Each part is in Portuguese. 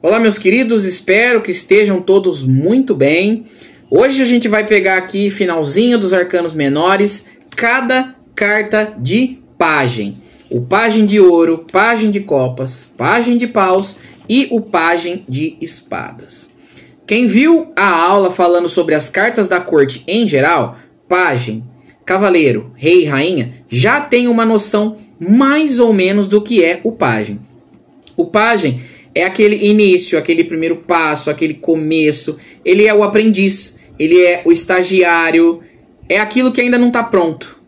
Olá, meus queridos, espero que estejam todos muito bem. Hoje a gente vai pegar aqui, finalzinho dos arcanos menores, cada carta de pajem. O pajem de ouro, pajem de copas, pajem de paus e o pajem de espadas. Quem viu a aula falando sobre as cartas da corte em geral, pajem, cavaleiro, rei e rainha, já tem uma noção mais ou menos do que é o pajem. O pajem é aquele início, aquele primeiro passo, aquele começo. Ele é o aprendiz, ele é o estagiário, é aquilo que ainda não está pronto,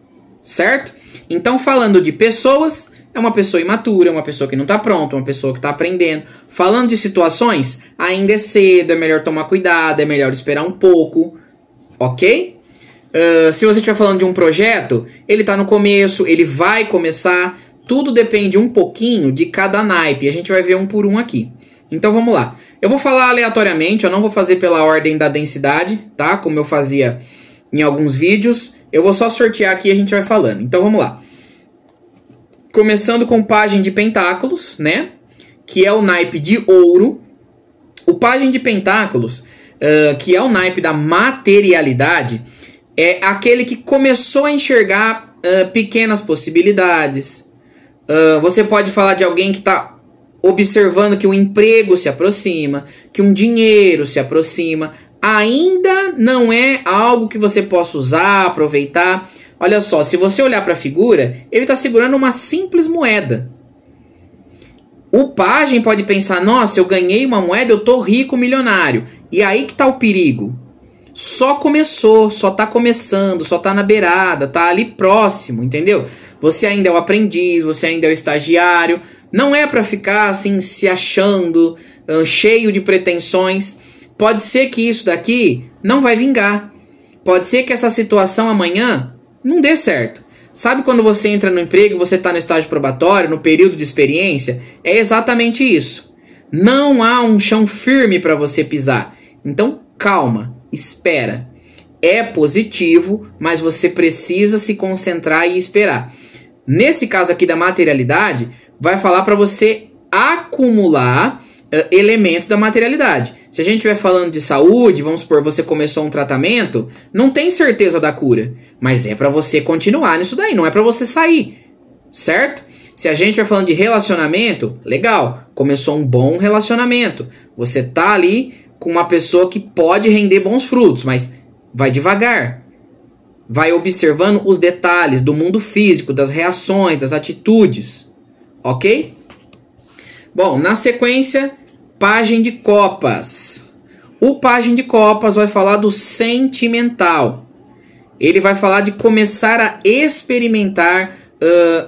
certo? Então, falando de pessoas, é uma pessoa imatura, é uma pessoa que não está pronta, uma pessoa que está aprendendo. Falando de situações, ainda é cedo, é melhor tomar cuidado, é melhor esperar um pouco, ok? Se você estiver falando de um projeto, ele está no começo, ele vai começar. Tudo depende um pouquinho de cada naipe. A gente vai ver um por um aqui. Então vamos lá. Eu vou falar aleatoriamente, eu não vou fazer pela ordem da densidade, tá? Como eu fazia em alguns vídeos. Eu vou só sortear aqui e a gente vai falando. Então vamos lá. Começando com o pajem de pentáculos, né? Que é o naipe de ouro. O pajem de pentáculos, que é o naipe da materialidade, é aquele que começou a enxergar pequenas possibilidades. Você pode falar de alguém que está observando que um emprego se aproxima, que um dinheiro se aproxima. Ainda não é algo que você possa usar, aproveitar. Olha só, se você olhar para a figura, ele está segurando uma simples moeda. O pajem pode pensar, nossa, eu ganhei uma moeda, eu estou rico, milionário. E aí que está o perigo. Só começou, só está começando, só está na beirada, está ali próximo, entendeu? Você ainda é o aprendiz, você ainda é o estagiário. Não é para ficar assim se achando, cheio de pretensões. Pode ser que isso daqui não vai vingar. Pode ser que essa situação amanhã não dê certo. Sabe quando você entra no emprego, você está no estágio probatório, no período de experiência? É exatamente isso. Não há um chão firme para você pisar. Então calma, espera. É positivo, mas você precisa se concentrar e esperar. Nesse caso aqui da materialidade, vai falar para você acumular elementos da materialidade. Se a gente estiver falando de saúde, vamos supor, você começou um tratamento, não tem certeza da cura, mas é para você continuar nisso daí, não é para você sair, certo? Se a gente estiver falando de relacionamento, legal, começou um bom relacionamento, você tá ali com uma pessoa que pode render bons frutos, mas vai devagar. Vai observando os detalhes do mundo físico, das reações, das atitudes. Ok? Bom, na sequência, pajem de copas. O pajem de copas vai falar do sentimental. Ele vai falar de começar a experimentar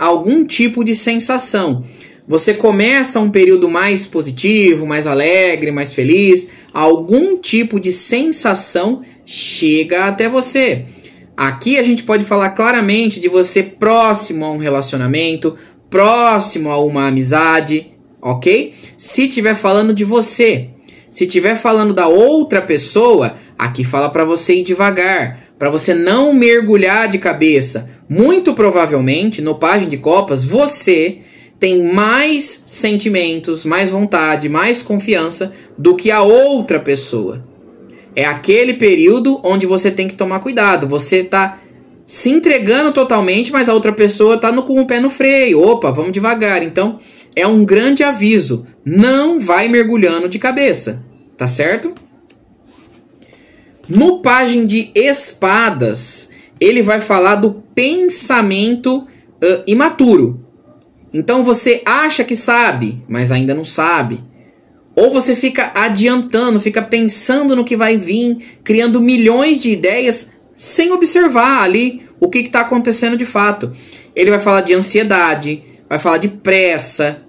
algum tipo de sensação. Você começa um período mais positivo, mais alegre, mais feliz. Algum tipo de sensação chega até você. Aqui a gente pode falar claramente de você próximo a um relacionamento, próximo a uma amizade, ok? Se estiver falando de você, se estiver falando da outra pessoa, aqui fala para você ir devagar, para você não mergulhar de cabeça. Muito provavelmente, no pajem de copas, você tem mais sentimentos, mais vontade, mais confiança do que a outra pessoa. É aquele período onde você tem que tomar cuidado. Você está se entregando totalmente, mas a outra pessoa está com o pé no freio. Opa, vamos devagar. Então, é um grande aviso. Não vai mergulhando de cabeça. Tá certo? No pajem de espadas, ele vai falar do pensamento imaturo. Então, você acha que sabe, mas ainda não sabe. Ou você fica adiantando, fica pensando no que vai vir, criando milhões de ideias sem observar ali o que está acontecendo de fato. Ele vai falar de ansiedade, vai falar de pressa.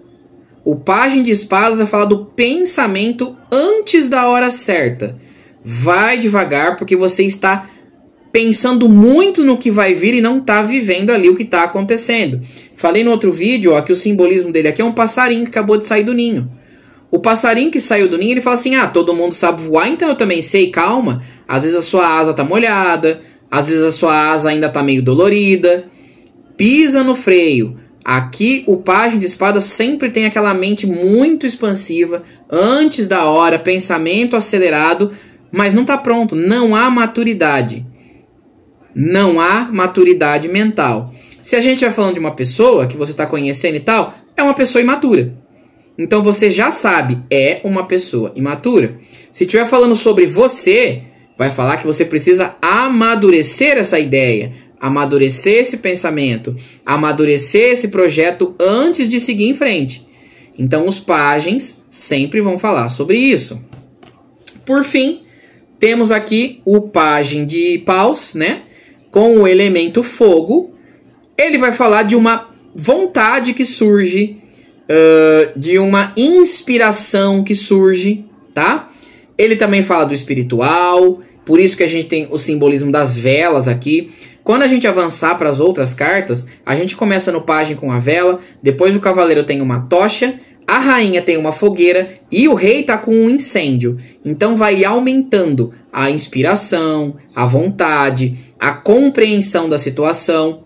O pajem de espadas vai falar do pensamento antes da hora certa. Vai devagar porque você está pensando muito no que vai vir e não está vivendo ali o que está acontecendo. Falei no outro vídeo ó, que o simbolismo dele aqui é um passarinho que acabou de sair do ninho. O passarinho que saiu do ninho, ele fala assim, todo mundo sabe voar, então eu também sei, calma. Às vezes a sua asa tá molhada, às vezes a sua asa ainda tá meio dolorida. Pisa no freio, Aqui o pajem de espadas sempre tem aquela mente muito expansiva, antes da hora, pensamento acelerado, mas não está pronto, não há maturidade. Não há maturidade mental. Se a gente vai falando de uma pessoa que você está conhecendo e tal, é uma pessoa imatura. Então você já sabe, é uma pessoa imatura. Se estiver falando sobre você, vai falar que você precisa amadurecer essa ideia, amadurecer esse pensamento, amadurecer esse projeto antes de seguir em frente. Então os pajens sempre vão falar sobre isso. Por fim, temos aqui o pajem de paus, né? Com o elemento fogo. Ele vai falar de uma vontade que surge, de uma inspiração que surge, tá? Ele também fala do espiritual, por isso que a gente tem o simbolismo das velas aqui. Quando a gente avançar para as outras cartas, a gente começa no pajem com a vela, depois o cavaleiro tem uma tocha, a rainha tem uma fogueira e o rei está com um incêndio. Então vai aumentando a inspiração, a vontade, a compreensão da situação.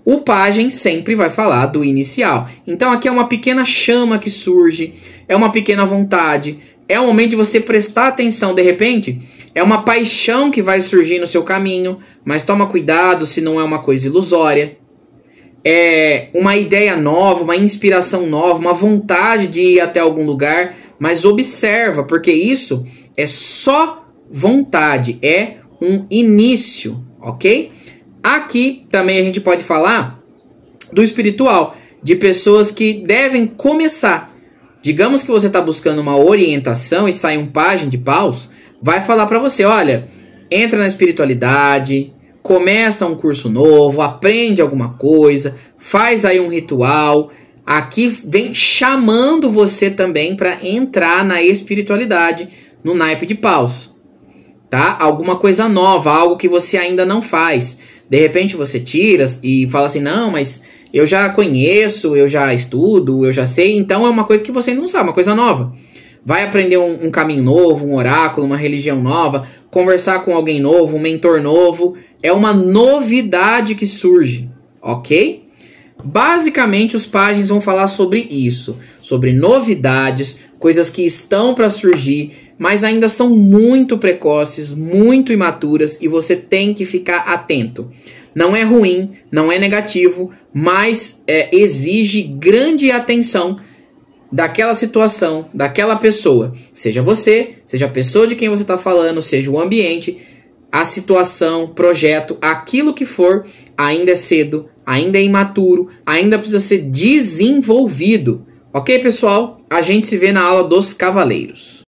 O pajem sempre vai falar do inicial. Então aqui é uma pequena chama que surge, é uma pequena vontade, é o momento de você prestar atenção. De repente, é uma paixão que vai surgir no seu caminho, mas toma cuidado se não é uma coisa ilusória. É uma ideia nova, uma inspiração nova, uma vontade de ir até algum lugar, mas observa, porque isso é só vontade, é um início, ok? Aqui também a gente pode falar do espiritual, de pessoas que devem começar. Digamos que você está buscando uma orientação e sai um pajem de paus, vai falar para você, olha, entra na espiritualidade, começa um curso novo, aprende alguma coisa, faz aí um ritual. Aqui vem chamando você também para entrar na espiritualidade, no naipe de paus. Tá? Alguma coisa nova, algo que você ainda não faz. De repente você tira e fala assim, não, mas eu já conheço, eu já estudo, eu já sei. Então é uma coisa que você ainda não sabe, uma coisa nova. Vai aprender um caminho novo, um oráculo, uma religião nova, conversar com alguém novo, um mentor novo. É uma novidade que surge, ok? Basicamente os pajens vão falar sobre isso, sobre novidades, coisas que estão para surgir, mas ainda são muito precoces, muito imaturas e você tem que ficar atento. Não é ruim, não é negativo, mas exige grande atenção daquela situação, daquela pessoa. Seja você, seja a pessoa de quem você está falando, seja o ambiente, a situação, projeto, aquilo que for, ainda é cedo, ainda é imaturo, ainda precisa ser desenvolvido. Ok, pessoal? A gente se vê na aula dos cavaleiros.